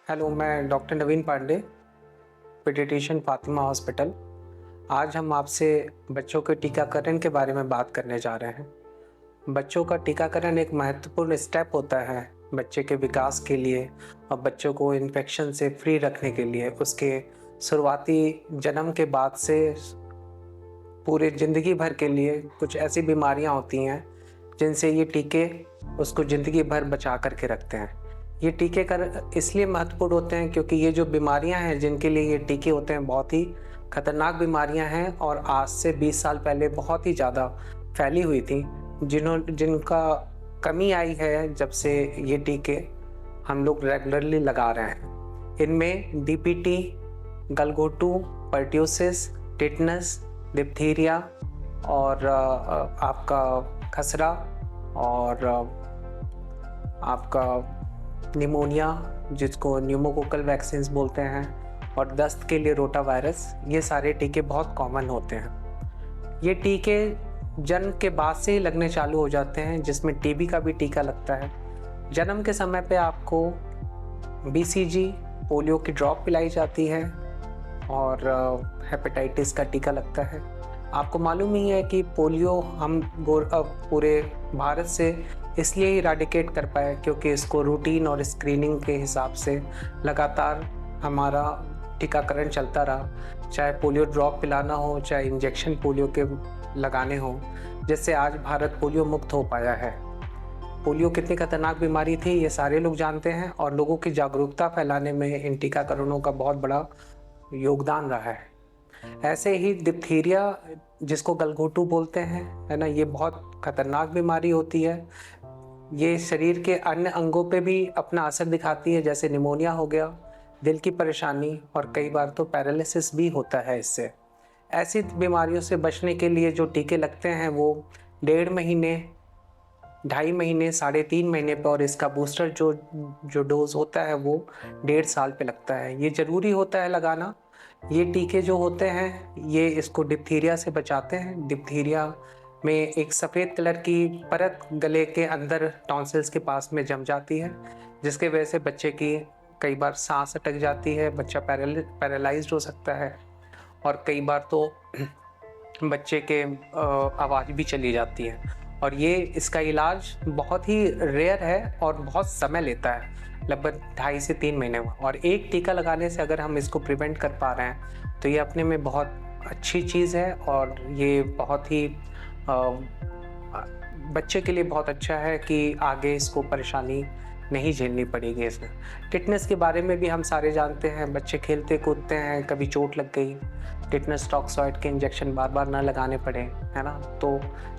Hello, मैं doctor नवीन Pandey, paediatrician Fatima hospital. आज हम आपसे बच्चों के टीकाकरण के बारे में बात करने जा रहे हैं। बच्चों का टीकाकरण एक महत्वपूर्ण स्टेप होता है बच्चे के विकास के लिए और बच्चों को इन्फेक्शन से फ्री रखने के लिए। उसके शुरुआती जन्म के बाद से पूरे ज़िंदगी भर के लिए कुछ ऐसी बीमारियां होती हैं जिनसे ये टीके उसको ज़िंदगी भर बचा कर के रखते हैं। ये टीके इसलिए महत्वपूर्ण होते हैं क्योंकि ये जो बीमारियां हैं जिनके लिए ये टीके होते हैं बहुत ही खतरनाक बीमारियां हैं और आज से 20 साल पहले बहुत ही ज़्यादा फैली हुई थी, जिनका कमी आई है जब से ये टीके हम लोग रेगुलरली लगा रहे हैं। इनमें डीपीटी, गलघोटू, पर्ट्यूसिस, टिटनस, डिप्थीरिया और आपका खसरा और आपका निमोनिया जिसको न्यूमोकोकल वैक्सीन्स बोलते हैं और दस्त के लिए रोटा वायरस, ये सारे टीके बहुत कॉमन होते हैं। ये टीके जन्म के बाद से ही लगने चालू हो जाते हैं, जिसमें टीबी का भी टीका लगता है। जन्म के समय पे आपको बीसीजी, पोलियो की ड्रॉप पिलाई जाती है और हेपेटाइटिस का टीका लगता है। आपको मालूम ही है कि पोलियो हम पूरे भारत से इसलिए इराडिकेट कर पाए क्योंकि इसको रूटीन और स्क्रीनिंग के हिसाब से लगातार हमारा टीकाकरण चलता रहा, चाहे पोलियो ड्रॉप पिलाना हो, चाहे इंजेक्शन पोलियो के लगाने हो, जिससे आज भारत पोलियो मुक्त हो पाया है। पोलियो कितनी खतरनाक बीमारी थी ये सारे लोग जानते हैं और लोगों की जागरूकता फैलाने में इन टीकाकरणों का बहुत बड़ा योगदान रहा है। ऐसे ही डिप्थीरिया जिसको गलघोटू बोलते हैं, है ना, ये बहुत खतरनाक बीमारी होती है। ये शरीर के अन्य अंगों पे भी अपना असर दिखाती है, जैसे निमोनिया हो गया, दिल की परेशानी और कई बार तो पैरालिसिस भी होता है इससे। ऐसी बीमारियों से बचने के लिए जो टीके लगते हैं वो 1.5 महीने, 2.5 महीने, 3.5 महीने पर, और इसका बूस्टर जो डोज होता है वो 1.5 साल पे लगता है। ये ज़रूरी होता है लगाना। ये टीके जो होते हैं ये इसको डिप्थीरिया से बचाते हैं। डिप्थीरिया में एक सफ़ेद कलर की परत गले के अंदर टॉन्सिल्स के पास में जम जाती है, जिसके वजह से बच्चे की कई बार सांस अटक जाती है, बच्चा पैरालाइज्ड हो सकता है और कई बार तो बच्चे के आवाज़ भी चली जाती है। और ये इसका इलाज बहुत ही रेयर है और बहुत समय लेता है, लगभग 2.5 से 3 महीने में। और एक टीका लगाने से अगर हम इसको प्रिवेंट कर पा रहे हैं तो ये अपने में बहुत अच्छी चीज़ है और ये बहुत ही बच्चे के लिए बहुत अच्छा है कि आगे इसको परेशानी नहीं झेलनी पड़ेगी इसमें। टिटनेस के बारे में भी हम सारे जानते हैं, बच्चे खेलते कूदते हैं, कभी चोट लग गई, टिटनेस टॉक्सॉइड के इंजेक्शन बार बार ना लगाने पड़े, है ना। तो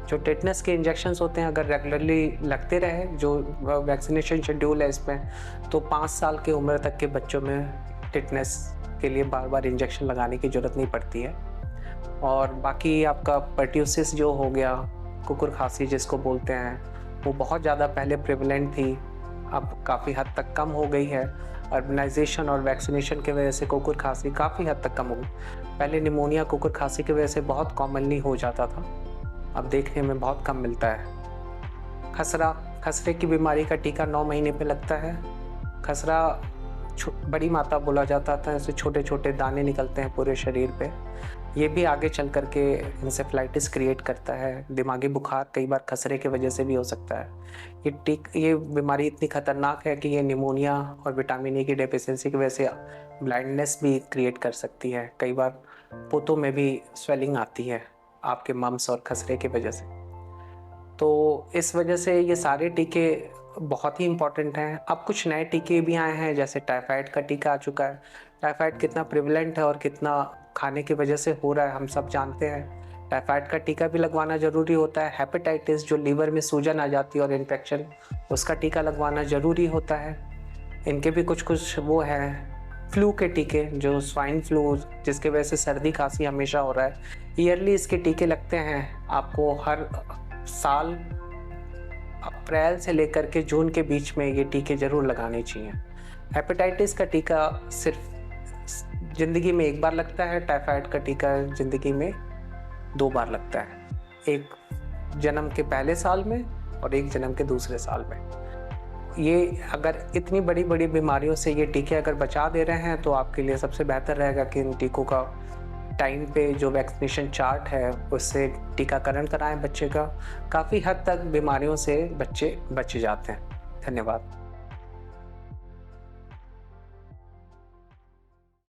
जो टिटनेस के इंजेक्शंस होते हैं अगर रेगुलरली लगते रहे, जो वैक्सीनेशन शेड्यूल है इसमें, तो 5 साल की उम्र तक के बच्चों में टिटनेस के लिए बार बार इंजेक्शन लगाने की ज़रूरत नहीं पड़ती है। और बाकी आपका पर्ट्यूसिस जो हो गया, कुकुर खांसी जिसको बोलते हैं, वो बहुत ज़्यादा पहले प्रेवलेंट थी, अब काफ़ी हद तक कम हो गई है। अर्बनाइजेशन और वैक्सीनेशन की वजह से कुकुर खांसी काफ़ी हद तक कम हो गई। पहले निमोनिया कुकुर खांसी की वजह से बहुत कॉमनली हो जाता था, अब देखने में बहुत कम मिलता है। खसरे की बीमारी का टीका 9 महीने पे लगता है। खसरा बड़ी माता बोला जाता था, ऐसे छोटे छोटे दाने निकलते हैं पूरे शरीर पे। ये भी आगे चल कर के इंसेफ्लाइटिस क्रिएट करता है, दिमागी बुखार कई बार खसरे की वजह से भी हो सकता है। ये बीमारी इतनी खतरनाक है कि ये निमोनिया और विटामिन ए की डेफिशिएंसी की वजह से ब्लाइंडनेस भी क्रिएट कर सकती है। कई बार पोतों में भी स्वेलिंग आती है आपके मम्स और खसरे की वजह से। तो इस वजह से ये सारे टीके बहुत ही इम्पॉर्टेंट हैं। अब कुछ नए टीके भी आए हैं, जैसे टाइफाइड का टीका आ चुका है। टाइफाइड कितना प्रिवलेंट है और कितना खाने की वजह से हो रहा है हम सब जानते हैं। टाइफाइड का टीका भी लगवाना ज़रूरी होता है। हेपेटाइटिस जो लीवर में सूजन आ जाती है और इन्फेक्शन, उसका टीका लगवाना ज़रूरी होता है। इनके भी कुछ वो हैं। फ्लू के टीके, जो स्वाइन फ्लू जिसके वजह से सर्दी खांसी हमेशा हो रहा है, ईयरली इसके टीके लगते हैं। आपको हर साल अप्रैल से लेकर के जून के बीच में ये टीके ज़रूर लगाने चाहिए। हेपेटाइटिस का टीका सिर्फ ज़िंदगी में 1 बार लगता है, टाइफाइड का टीका ज़िंदगी में 2 बार लगता है, एक जन्म के पहले साल में और एक जन्म के दूसरे साल में। ये अगर इतनी बड़ी बड़ी बीमारियों से ये टीके अगर बचा दे रहे हैं तो आपके लिए सबसे बेहतर रहेगा कि इन टीकों का टाइम पे जो वैक्सीनेशन चार्ट है उससे टीकाकरण कराएं बच्चे का। काफ़ी हद तक बीमारियों से बच्चे बच जाते हैं। धन्यवाद।